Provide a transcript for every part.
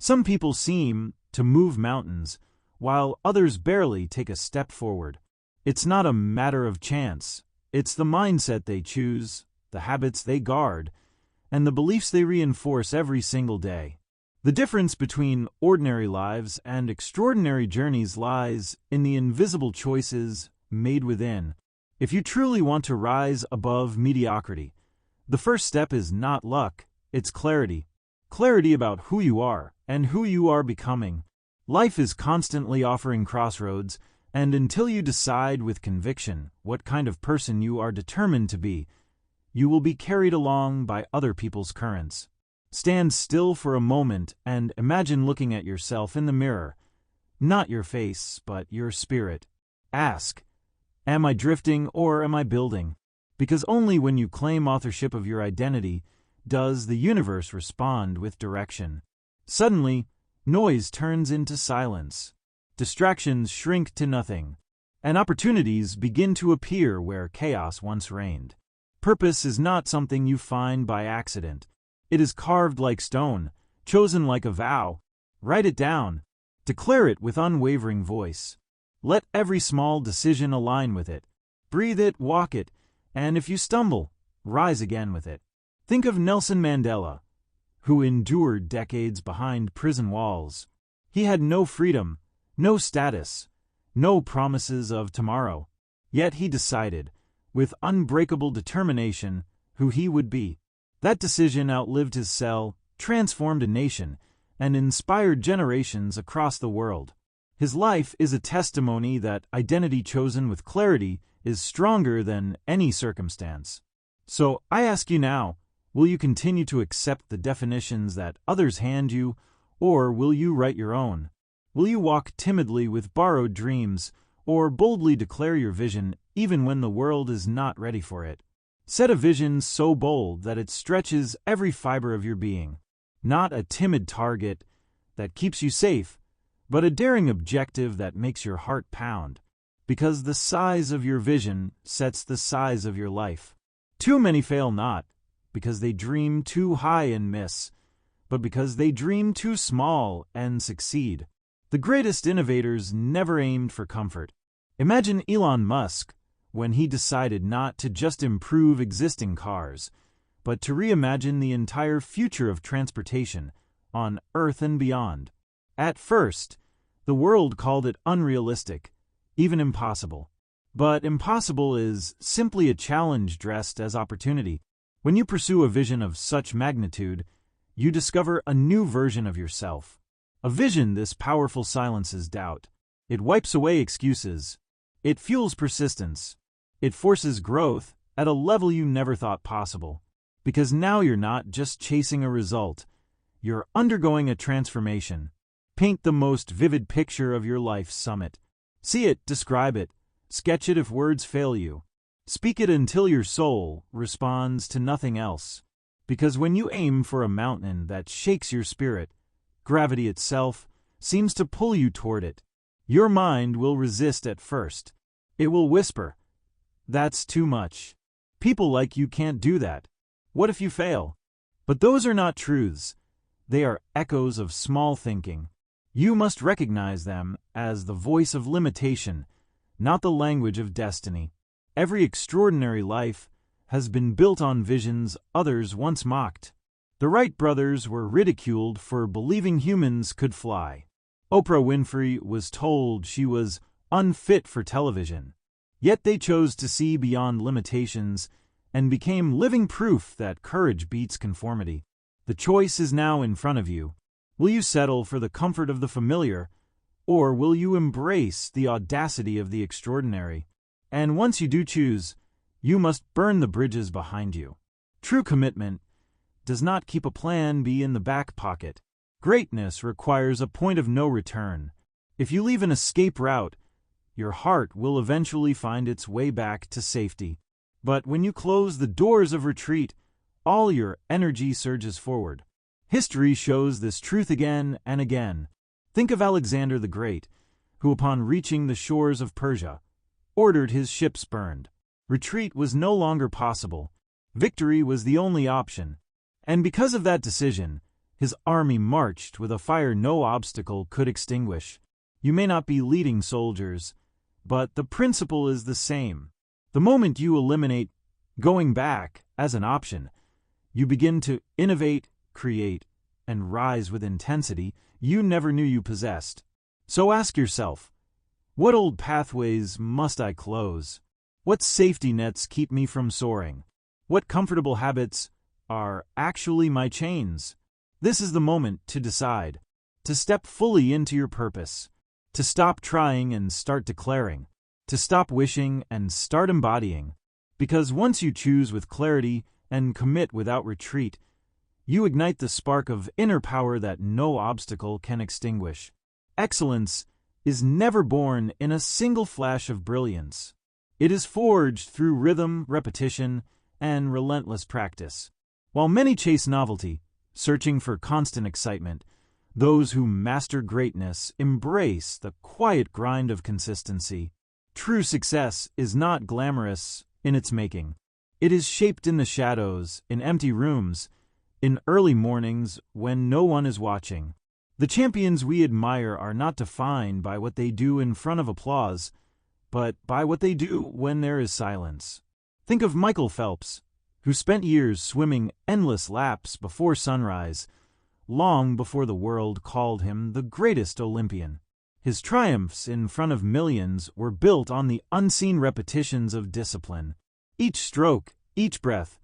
Some people seem to move mountains, while others barely take a step forward. It's not a matter of chance. It's the mindset they choose, the habits they guard, and the beliefs they reinforce every single day. The difference between ordinary lives and extraordinary journeys lies in the invisible choices made within. If you truly want to rise above mediocrity, the first step is not luck, it's clarity. Clarity about who you are and who you are becoming. Life is constantly offering crossroads, and until you decide with conviction what kind of person you are determined to be, you will be carried along by other people's currents. Stand still for a moment and imagine looking at yourself in the mirror. Not your face, but your spirit. Ask, am I drifting or am I building? Because only when you claim authorship of your identity does the universe respond with direction. Suddenly, noise turns into silence. Distractions shrink to nothing, and opportunities begin to appear where chaos once reigned. Purpose is not something you find by accident. It is carved like stone, chosen like a vow. Write it down. Declare it with unwavering voice. Let every small decision align with it. Breathe it, walk it, and if you stumble, rise again with it. Think of Nelson Mandela, who endured decades behind prison walls. He had no freedom, no status, no promises of tomorrow. Yet he decided, with unbreakable determination, who he would be. That decision outlived his cell, transformed a nation, and inspired generations across the world. His life is a testimony that identity chosen with clarity is stronger than any circumstance. So I ask you now, will you continue to accept the definitions that others hand you, or will you write your own? Will you walk timidly with borrowed dreams, or boldly declare your vision even when the world is not ready for it? Set a vision so bold that it stretches every fiber of your being. Not a timid target that keeps you safe, but a daring objective that makes your heart pound. Because the size of your vision sets the size of your life. Too many fail not because they dream too high and miss, but because they dream too small and succeed. The greatest innovators never aimed for comfort. Imagine Elon Musk when he decided not to just improve existing cars, but to reimagine the entire future of transportation on Earth and beyond. At first, the world called it unrealistic, even impossible. But impossible is simply a challenge dressed as opportunity. When you pursue a vision of such magnitude, you discover a new version of yourself. A vision this powerful silences doubt. It wipes away excuses. It fuels persistence. It forces growth at a level you never thought possible. Because now you're not just chasing a result. You're undergoing a transformation. Paint the most vivid picture of your life's summit. See it, describe it, sketch it if words fail you. Speak it until your soul responds to nothing else. Because when you aim for a mountain that shakes your spirit, gravity itself seems to pull you toward it. Your mind will resist at first. It will whisper, "That's too much. People like you can't do that. What if you fail?" But those are not truths. They are echoes of small thinking. You must recognize them as the voice of limitation, not the language of destiny. Every extraordinary life has been built on visions others once mocked. The Wright brothers were ridiculed for believing humans could fly. Oprah Winfrey was told she was unfit for television. Yet they chose to see beyond limitations and became living proof that courage beats conformity. The choice is now in front of you. Will you settle for the comfort of the familiar, or will you embrace the audacity of the extraordinary? And once you do choose, you must burn the bridges behind you. True commitment does not keep a plan B in the back pocket. Greatness requires a point of no return. If you leave an escape route, your heart will eventually find its way back to safety. But when you close the doors of retreat, all your energy surges forward. History shows this truth again and again. Think of Alexander the Great, who upon reaching the shores of Persia, ordered his ships burned. Retreat was no longer possible. Victory was the only option. And because of that decision, His army marched with a fire no obstacle could extinguish. You may not be leading soldiers, but the principle is the same. The moment you eliminate going back as an option, you begin to innovate, create, and rise with intensity you never knew you possessed. So ask yourself, what old pathways must I close? What safety nets keep me from soaring? What comfortable habits are actually my chains? This is the moment to decide, to step fully into your purpose, to stop trying and start declaring, to stop wishing and start embodying. Because once you choose with clarity and commit without retreat, you ignite the spark of inner power that no obstacle can extinguish. Excellence is never born in a single flash of brilliance. It is forged through rhythm, repetition, and relentless practice. While many chase novelty, searching for constant excitement, those who master greatness embrace the quiet grind of consistency. True success is not glamorous in its making. It is shaped in the shadows, in empty rooms, in early mornings when no one is watching. The champions we admire are not defined by what they do in front of applause, but by what they do when there is silence. Think of Michael Phelps, who spent years swimming endless laps before sunrise, long before the world called him the greatest Olympian. His triumphs in front of millions were built on the unseen repetitions of discipline. Each stroke, each breath,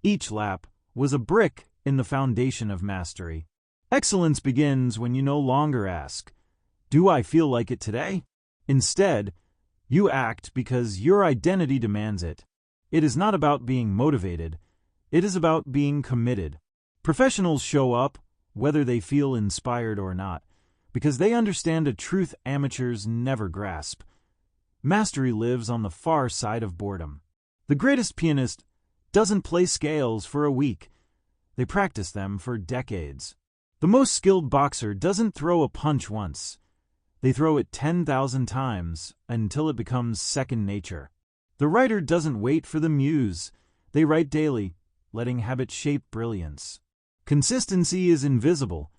each lap was a brick in the foundation of mastery. Excellence begins when you no longer ask, "Do I feel like it today?" Instead, you act because your identity demands it. It is not about being motivated, it is about being committed. Professionals show up, whether they feel inspired or not, because they understand a truth amateurs never grasp. Mastery lives on the far side of boredom. The greatest pianist doesn't play scales for a week. They practice them for decades. The most skilled boxer doesn't throw a punch once. They throw it 10,000 times until it becomes second nature. The writer doesn't wait for the muse. They write daily, letting habit shape brilliance. Consistency is invisible,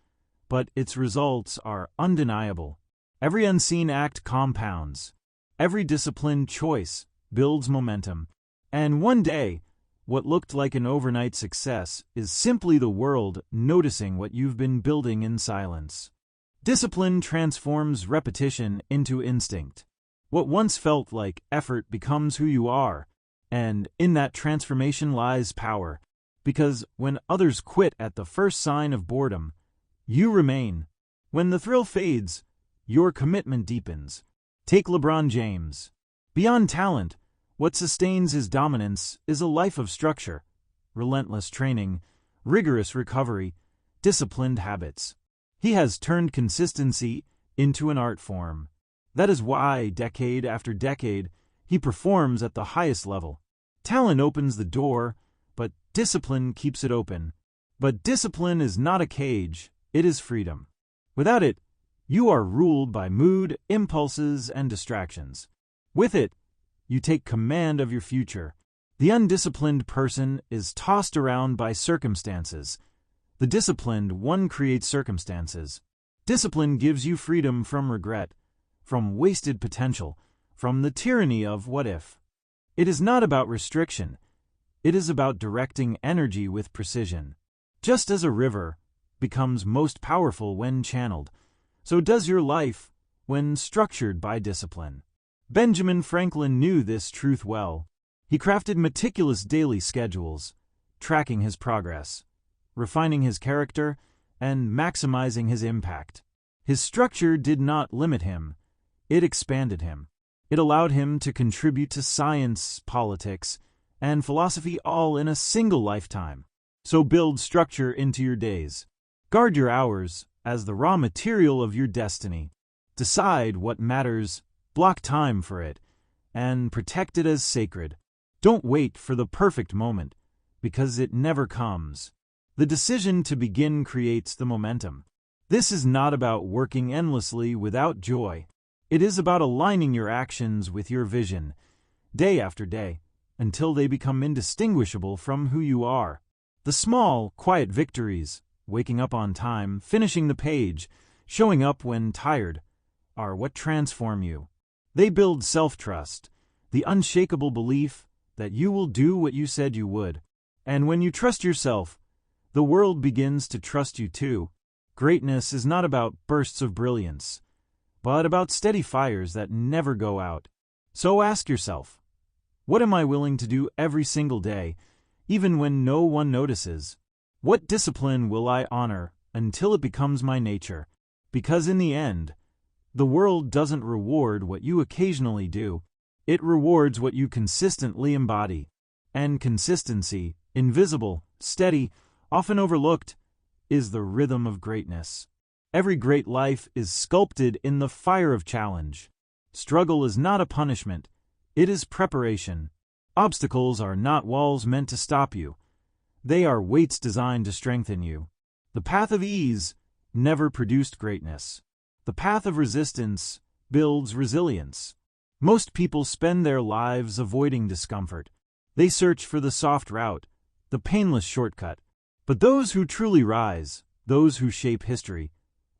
but its results are undeniable. Every unseen act compounds. Every disciplined choice builds momentum. And one day, what looked like an overnight success is simply the world noticing what you've been building in silence. Discipline transforms repetition into instinct. What once felt like effort becomes who you are, and in that transformation lies power. Because when others quit at the first sign of boredom, you remain. When the thrill fades, your commitment deepens. Take LeBron James. Beyond talent, what sustains his dominance is a life of structure, relentless training, rigorous recovery, disciplined habits. He has turned consistency into an art form. That is why, decade after decade, he performs at the highest level. Talent opens the door, but discipline keeps it open. But discipline is not a cage, it is freedom. Without it, you are ruled by mood, impulses, and distractions. With it, you take command of your future. The undisciplined person is tossed around by circumstances. The disciplined one creates circumstances. Discipline gives you freedom from regret, from wasted potential, from the tyranny of what if. It is not about restriction. It is about directing energy with precision. Just as a river becomes most powerful when channeled, so does your life when structured by discipline. Benjamin Franklin knew this truth well. He crafted meticulous daily schedules, tracking his progress, refining his character, and maximizing his impact. His structure did not limit him, it expanded him. It allowed him to contribute to science, politics, and philosophy all in a single lifetime. So build structure into your days. Guard your hours as the raw material of your destiny. Decide what matters, block time for it, and protect it as sacred. Don't wait for the perfect moment, because it never comes. The decision to begin creates the momentum. This is not about working endlessly without joy. It is about aligning your actions with your vision, day after day, until they become indistinguishable from who you are. The small, quiet victories, waking up on time, finishing the page, showing up when tired, are what transform you. They build self-trust, the unshakable belief that you will do what you said you would. And when you trust yourself, the world begins to trust you too. Greatness is not about bursts of brilliance, but about steady fires that never go out. So ask yourself, what am I willing to do every single day, even when no one notices? What discipline will I honor until it becomes my nature? Because in the end, the world doesn't reward what you occasionally do. It rewards what you consistently embody. And consistency, invisible, steady, often overlooked, is the rhythm of greatness. Every great life is sculpted in the fire of challenge. Struggle is not a punishment, it is preparation. Obstacles are not walls meant to stop you. They are weights designed to strengthen you. The path of ease never produced greatness. The path of resistance builds resilience. Most people spend their lives avoiding discomfort. They search for the soft route, the painless shortcut. But those who truly rise, those who shape history,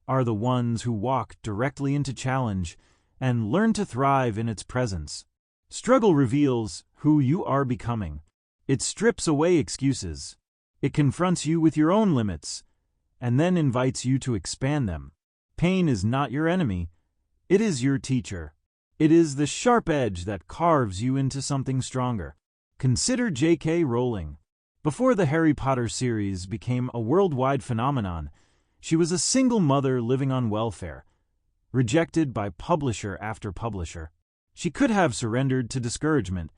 are the ones who walk directly into challenge and learn to thrive in its presence. Struggle reveals who you are becoming. It strips away excuses. It confronts you with your own limits, and then invites you to expand them. Pain is not your enemy. It is your teacher. It is the sharp edge that carves you into something stronger. Consider J.K. Rowling. Before the Harry Potter series became a worldwide phenomenon, she was a single mother living on welfare, rejected by publisher after publisher. She could have surrendered to discouragement,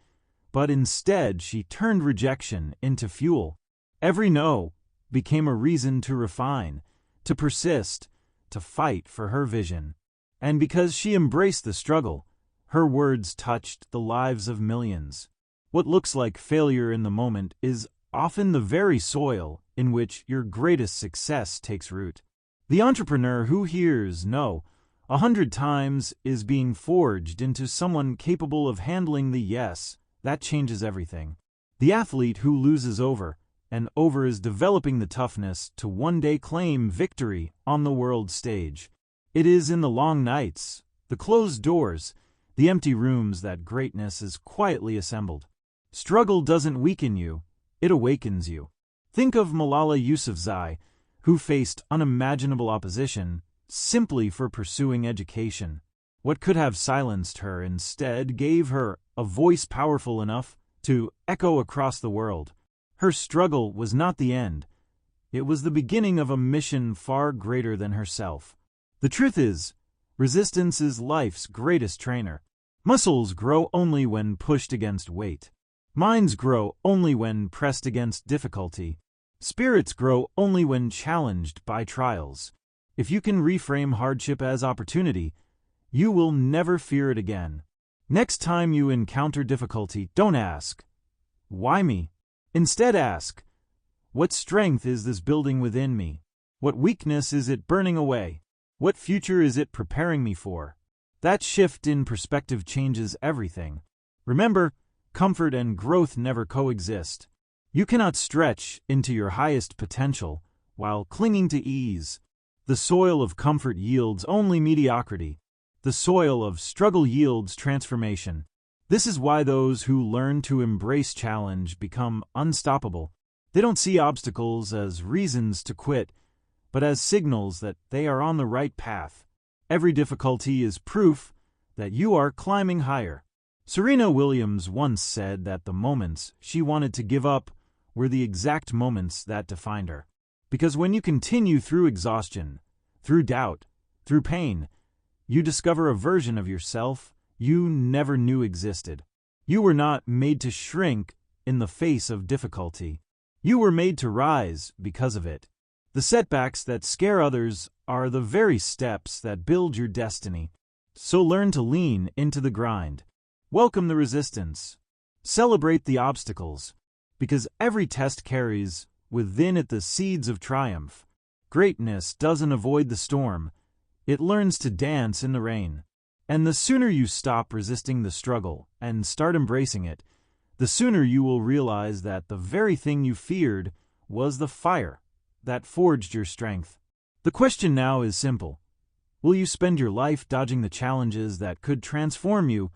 but instead she turned rejection into fuel. Every no became a reason to refine, to persist, to fight for her vision. And because she embraced the struggle, her words touched the lives of millions. What looks like failure in the moment is often the very soil in which your greatest success takes root. The entrepreneur who hears no 100 times is being forged into someone capable of handling the yes. That changes everything. The athlete who loses over and over is developing the toughness to one day claim victory on the world stage. It is in the long nights, the closed doors, the empty rooms that greatness is quietly assembled. Struggle doesn't weaken you, it awakens you. Think of Malala Yousafzai, who faced unimaginable opposition simply for pursuing education. What could have silenced her instead gave her a voice powerful enough to echo across the world. Her struggle was not the end. It was the beginning of a mission far greater than herself. The truth is, resistance is life's greatest trainer. Muscles grow only when pushed against weight. Minds grow only when pressed against difficulty. Spirits grow only when challenged by trials. If you can reframe hardship as opportunity, you will never fear it again. Next time you encounter difficulty, don't ask, "Why me?" Instead ask, "What strength is this building within me? What weakness is it burning away? What future is it preparing me for?" That shift in perspective changes everything. Remember, comfort and growth never coexist. You cannot stretch into your highest potential while clinging to ease. The soil of comfort yields only mediocrity. The soil of struggle yields transformation. This is why those who learn to embrace challenge become unstoppable. They don't see obstacles as reasons to quit, but as signals that they are on the right path. Every difficulty is proof that you are climbing higher. Serena Williams once said that the moments she wanted to give up were the exact moments that defined her. Because when you continue through exhaustion, through doubt, through pain, you discover a version of yourself you never knew existed. You were not made to shrink in the face of difficulty. You were made to rise because of it. The setbacks that scare others are the very steps that build your destiny. So learn to lean into the grind. Welcome the resistance. Celebrate the obstacles, because every test carries within it the seeds of triumph. Greatness doesn't avoid the storm. It learns to dance in the rain. And the sooner you stop resisting the struggle and start embracing it, the sooner you will realize that the very thing you feared was the fire that forged your strength. The question now is simple. Will you spend your life dodging the challenges that could transform you,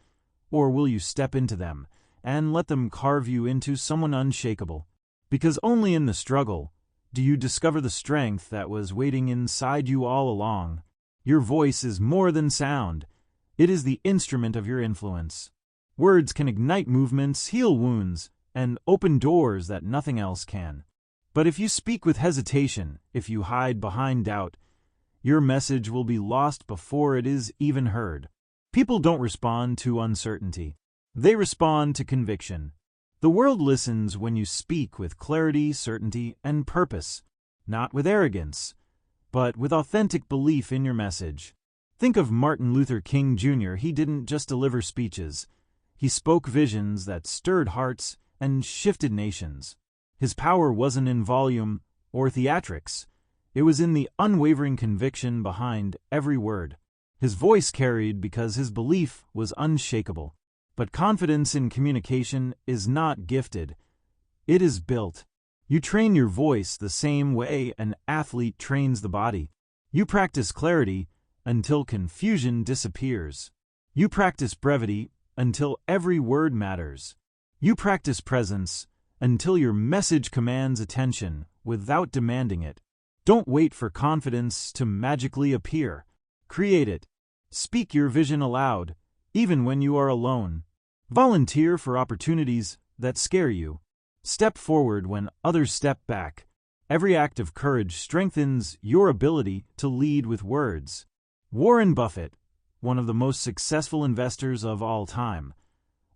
or will you step into them and let them carve you into someone unshakable? Because only in the struggle do you discover the strength that was waiting inside you all along. Your voice is more than sound. It is the instrument of your influence. Words can ignite movements, heal wounds, and open doors that nothing else can. But if you speak with hesitation, if you hide behind doubt, your message will be lost before it is even heard. People don't respond to uncertainty. They respond to conviction. The world listens when you speak with clarity, certainty, and purpose, not with arrogance, but with authentic belief in your message. Think of Martin Luther King Jr. He didn't just deliver speeches. He spoke visions that stirred hearts and shifted nations. His power wasn't in volume or theatrics. It was in the unwavering conviction behind every word. His voice carried because his belief was unshakable. But confidence in communication is not gifted. It is built. You train your voice the same way an athlete trains the body. You practice clarity until confusion disappears. You practice brevity until every word matters. You practice presence until your message commands attention without demanding it. Don't wait for confidence to magically appear. Create it. Speak your vision aloud, even when you are alone. Volunteer for opportunities that scare you. Step forward when others step back. Every act of courage strengthens your ability to lead with words. Warren Buffett, one of the most successful investors of all time,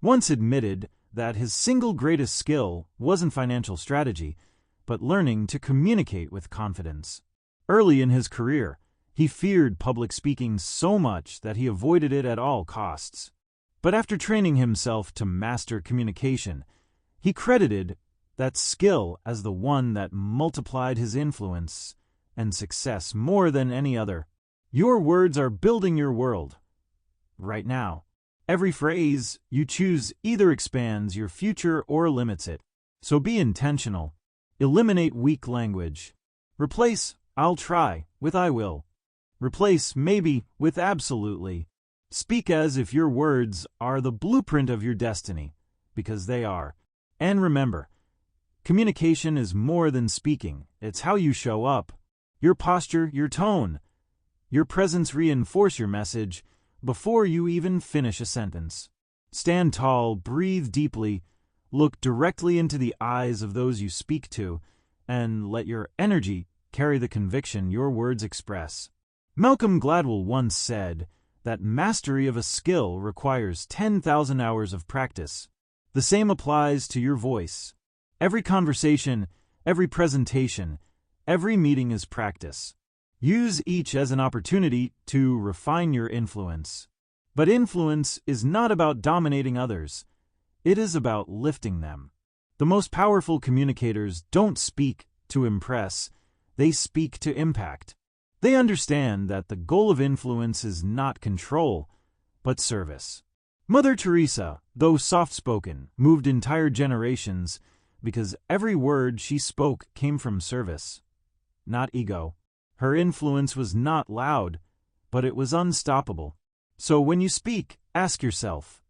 once admitted that his single greatest skill wasn't financial strategy, but learning to communicate with confidence. Early in his career, he feared public speaking so much that he avoided it at all costs. But after training himself to master communication, he credited that skill as the one that multiplied his influence and success more than any other. Your words are building your world. Right now, every phrase you choose either expands your future or limits it. So be intentional. Eliminate weak language. Replace "I'll try" with "I will." Replace "maybe" with "absolutely." Speak as if your words are the blueprint of your destiny, because they are. And remember, communication is more than speaking. It's how you show up. Your posture, your tone, your presence reinforce your message before you even finish a sentence. Stand tall, breathe deeply, look directly into the eyes of those you speak to, and let your energy carry the conviction your words express. Malcolm Gladwell once said that mastery of a skill requires 10,000 hours of practice. The same applies to your voice. Every conversation, every presentation, every meeting is practice. Use each as an opportunity to refine your influence. But influence is not about dominating others. It is about lifting them. The most powerful communicators don't speak to impress. They speak to impact. They understand that the goal of influence is not control, but service. Mother Teresa, though soft-spoken, moved entire generations because every word she spoke came from service, not ego. Her influence was not loud, but it was unstoppable. So when you speak, ask yourself,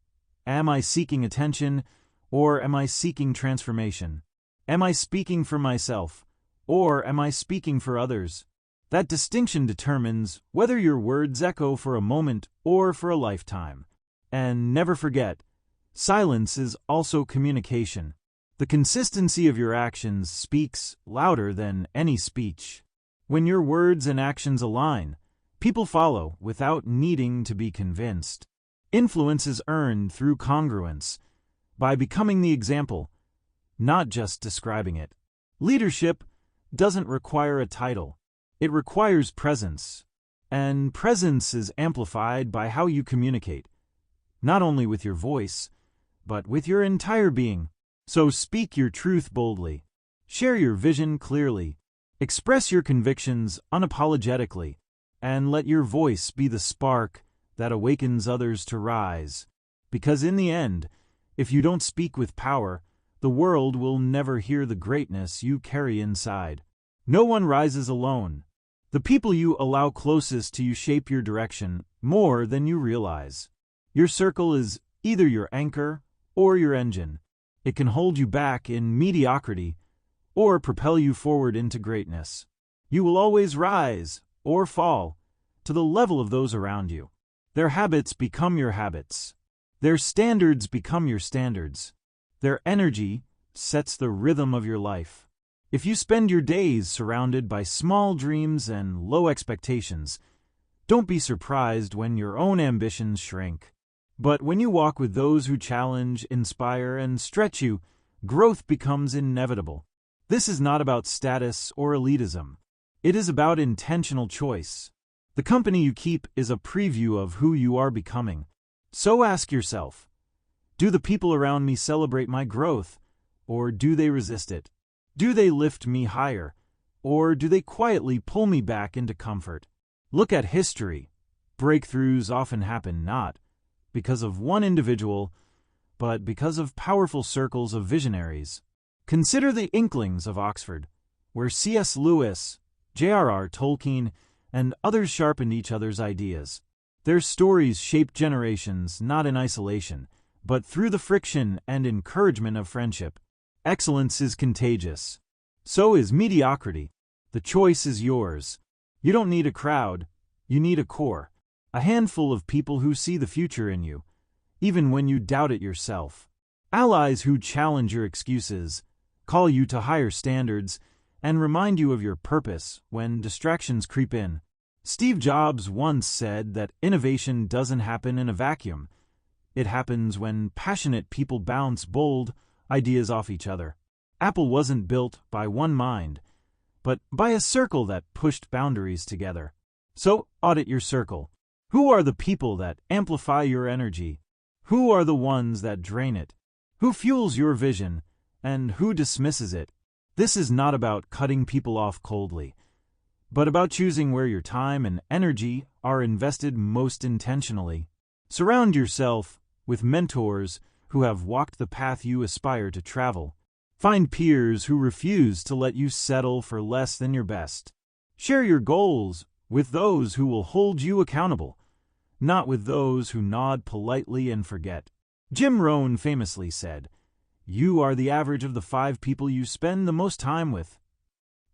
am I seeking attention, or am I seeking transformation? Am I speaking for myself, or am I speaking for others? That distinction determines whether your words echo for a moment or for a lifetime. And never forget, silence is also communication. The consistency of your actions speaks louder than any speech. When your words and actions align, people follow without needing to be convinced. Influence is earned through congruence, by becoming the example, not just describing it. Leadership doesn't require a title. It requires presence. And presence is amplified by how you communicate, not only with your voice, but with your entire being. So speak your truth boldly. Share your vision clearly. Express your convictions unapologetically, and let your voice be the spark that awakens others to rise. Because in the end, if you don't speak with power, the world will never hear the greatness you carry inside. No one rises alone. The people you allow closest to you shape your direction more than you realize. Your circle is either your anchor or your engine. It can hold you back in mediocrity or propel you forward into greatness. You will always rise or fall to the level of those around you. Their habits become your habits. Their standards become your standards. Their energy sets the rhythm of your life. If you spend your days surrounded by small dreams and low expectations, don't be surprised when your own ambitions shrink. But when you walk with those who challenge, inspire, and stretch you, growth becomes inevitable. This is not about status or elitism. It is about intentional choice. The company you keep is a preview of who you are becoming. So ask yourself, do the people around me celebrate my growth, or do they resist it? Do they lift me higher, or do they quietly pull me back into comfort? Look at history. Breakthroughs often happen not because of one individual, but because of powerful circles of visionaries. Consider the Inklings of Oxford, where C.S. Lewis, J.R.R. Tolkien, and others sharpened each other's ideas. Their stories shaped generations not in isolation, but through the friction and encouragement of friendship. Excellence is contagious. So is mediocrity. The choice is yours. You don't need a crowd. You need a core. A handful of people who see the future in you, even when you doubt it yourself. Allies who challenge your excuses, call you to higher standards, and remind you of your purpose when distractions creep in. Steve Jobs once said that innovation doesn't happen in a vacuum. It happens when passionate people bounce bold ideas off each other. Apple wasn't built by one mind, but by a circle that pushed boundaries together. So, audit your circle. Who are the people that amplify your energy? Who are the ones that drain it? Who fuels your vision, and who dismisses it? This is not about cutting people off coldly, but about choosing where your time and energy are invested most intentionally. Surround yourself with mentors who have walked the path you aspire to travel. Find peers who refuse to let you settle for less than your best. Share your goals with those who will hold you accountable, not with those who nod politely and forget. Jim Rohn famously said, "You are the average of the 5 people you spend the most time with."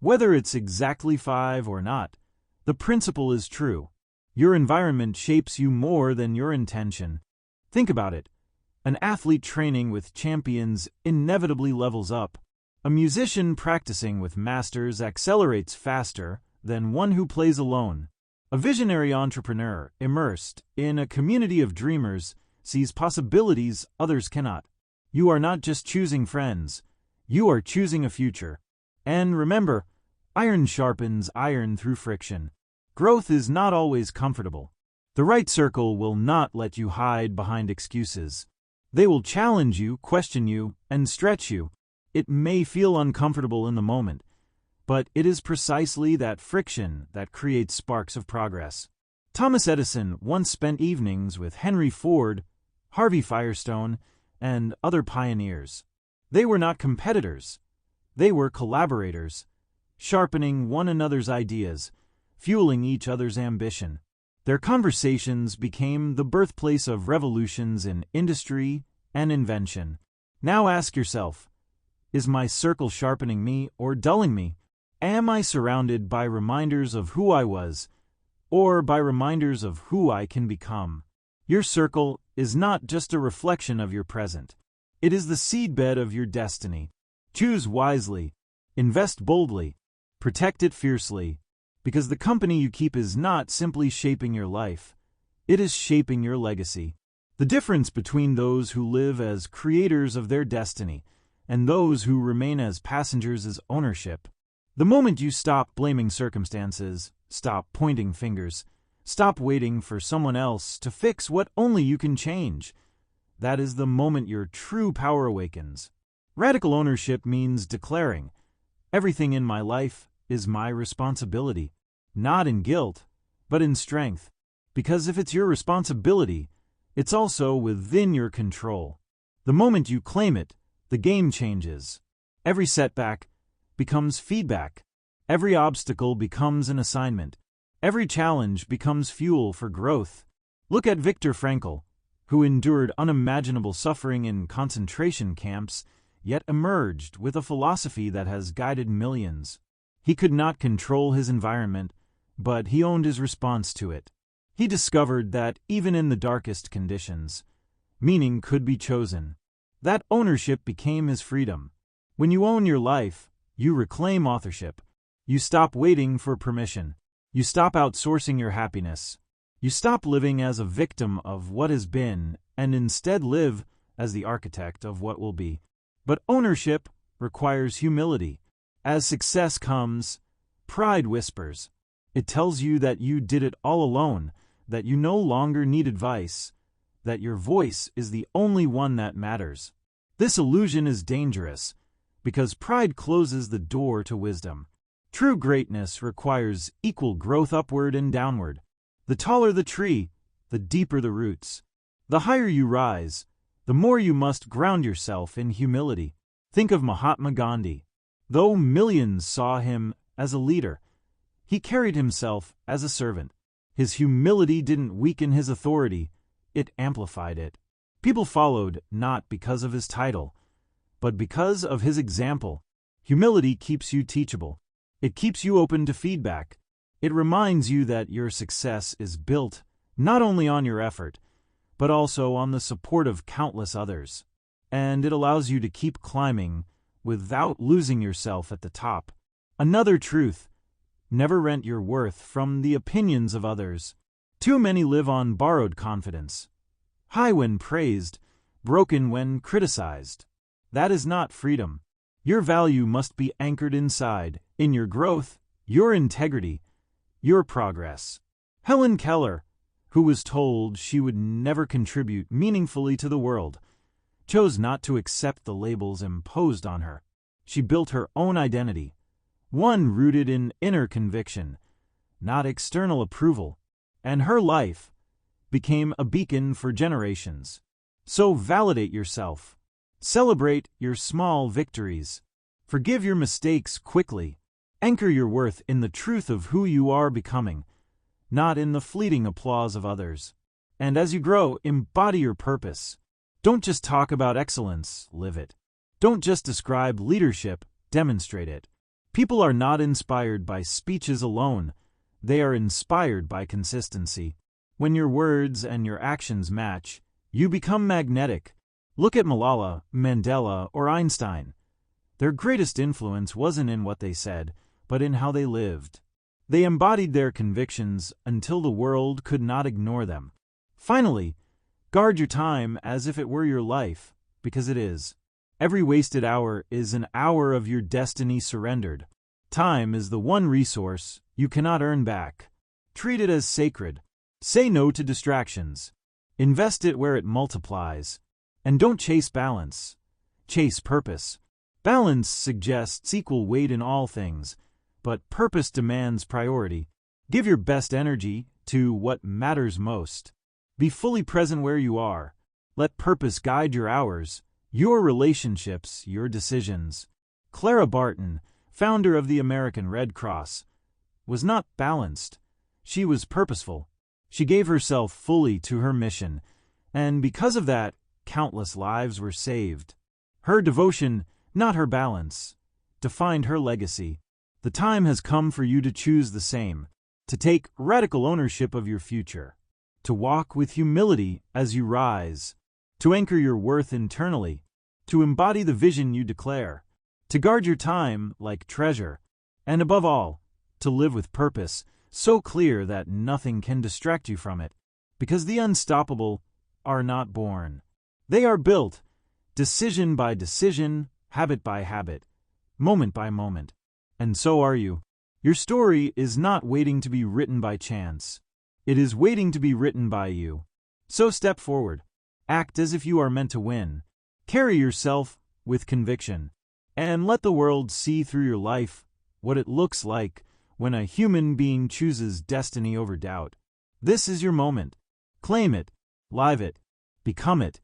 Whether it's exactly 5 or not, the principle is true. Your environment shapes you more than your intention. Think about it. An athlete training with champions inevitably levels up. A musician practicing with masters accelerates faster than one who plays alone. A visionary entrepreneur immersed in a community of dreamers sees possibilities others cannot. You are not just choosing friends, you are choosing a future. And remember, iron sharpens iron through friction. Growth is not always comfortable. The right circle will not let you hide behind excuses. They will challenge you, question you, and stretch you. It may feel uncomfortable in the moment, but it is precisely that friction that creates sparks of progress. Thomas Edison once spent evenings with Henry Ford, Harvey Firestone, and other pioneers. They were not competitors. They were collaborators, sharpening one another's ideas, fueling each other's ambition. Their conversations became the birthplace of revolutions in industry and invention. Now ask yourself, is my circle sharpening me or dulling me? Am I surrounded by reminders of who I was, or by reminders of who I can become? Your circle is not just a reflection of your present. It is the seedbed of your destiny. Choose wisely, invest boldly, protect it fiercely, because the company you keep is not simply shaping your life, it is shaping your legacy. The difference between those who live as creators of their destiny and those who remain as passengers is ownership. The moment you stop blaming circumstances, stop pointing fingers, stop waiting for someone else to fix what only you can change, that is the moment your true power awakens. Radical ownership means declaring, everything in my life is my responsibility, not in guilt, but in strength. Because if it's your responsibility, it's also within your control. The moment you claim it, the game changes. Every setback becomes feedback. Every obstacle becomes an assignment. Every challenge becomes fuel for growth. Look at Viktor Frankl, who endured unimaginable suffering in concentration camps, yet emerged with a philosophy that has guided millions. He could not control his environment, but he owned his response to it. He discovered that even in the darkest conditions, meaning could be chosen. That ownership became his freedom. When you own your life, you reclaim authorship. You stop waiting for permission. You stop outsourcing your happiness. You stop living as a victim of what has been and instead live as the architect of what will be. But ownership requires humility. As success comes, pride whispers. It tells you that you did it all alone, that you no longer need advice, that your voice is the only one that matters. This illusion is dangerous because pride closes the door to wisdom. True greatness requires equal growth upward and downward. The taller the tree, the deeper the roots. The higher you rise, the more you must ground yourself in humility. Think of Mahatma Gandhi. Though millions saw him as a leader, he carried himself as a servant. His humility didn't weaken his authority, it amplified it. People followed not because of his title, but because of his example. Humility keeps you teachable. It keeps you open to feedback. It reminds you that your success is built not only on your effort, but also on the support of countless others. And it allows you to keep climbing without losing yourself at the top. Another truth: never rent your worth from the opinions of others. Too many live on borrowed confidence. High when praised, broken when criticized. That is not freedom. Your value must be anchored inside, in your growth, your integrity, your progress. Helen Keller, who was told she would never contribute meaningfully to the world, chose not to accept the labels imposed on her. She built her own identity, one rooted in inner conviction, not external approval, and her life became a beacon for generations. So validate yourself. Celebrate your small victories. Forgive your mistakes quickly. Anchor your worth in the truth of who you are becoming, not in the fleeting applause of others. And as you grow, embody your purpose. Don't just talk about excellence, live it. Don't just describe leadership, demonstrate it. People are not inspired by speeches alone. They are inspired by consistency. When your words and your actions match, you become magnetic. Look at Malala, Mandela, or Einstein. Their greatest influence wasn't in what they said, but in how they lived. They embodied their convictions until the world could not ignore them. Finally, guard your time as if it were your life, because it is. Every wasted hour is an hour of your destiny surrendered. Time is the one resource you cannot earn back. Treat it as sacred. Say no to distractions. Invest it where it multiplies. And don't chase balance. Chase purpose. Balance suggests equal weight in all things, but purpose demands priority. Give your best energy to what matters most. Be fully present where you are. Let purpose guide your hours, your relationships, your decisions. Clara Barton, founder of the American Red Cross, was not balanced. She was purposeful. She gave herself fully to her mission, and because of that, countless lives were saved. Her devotion, not her balance, defined her legacy. The time has come for you to choose the same, to take radical ownership of your future, to walk with humility as you rise, to anchor your worth internally, to embody the vision you declare, to guard your time like treasure, and above all, to live with purpose so clear that nothing can distract you from it, because the unstoppable are not born. They are built, decision by decision, habit by habit, moment by moment. And so are you. Your story is not waiting to be written by chance. It is waiting to be written by you. So step forward. Act as if you are meant to win. Carry yourself with conviction. And let the world see through your life what it looks like when a human being chooses destiny over doubt. This is your moment. Claim it. Live it. Become it.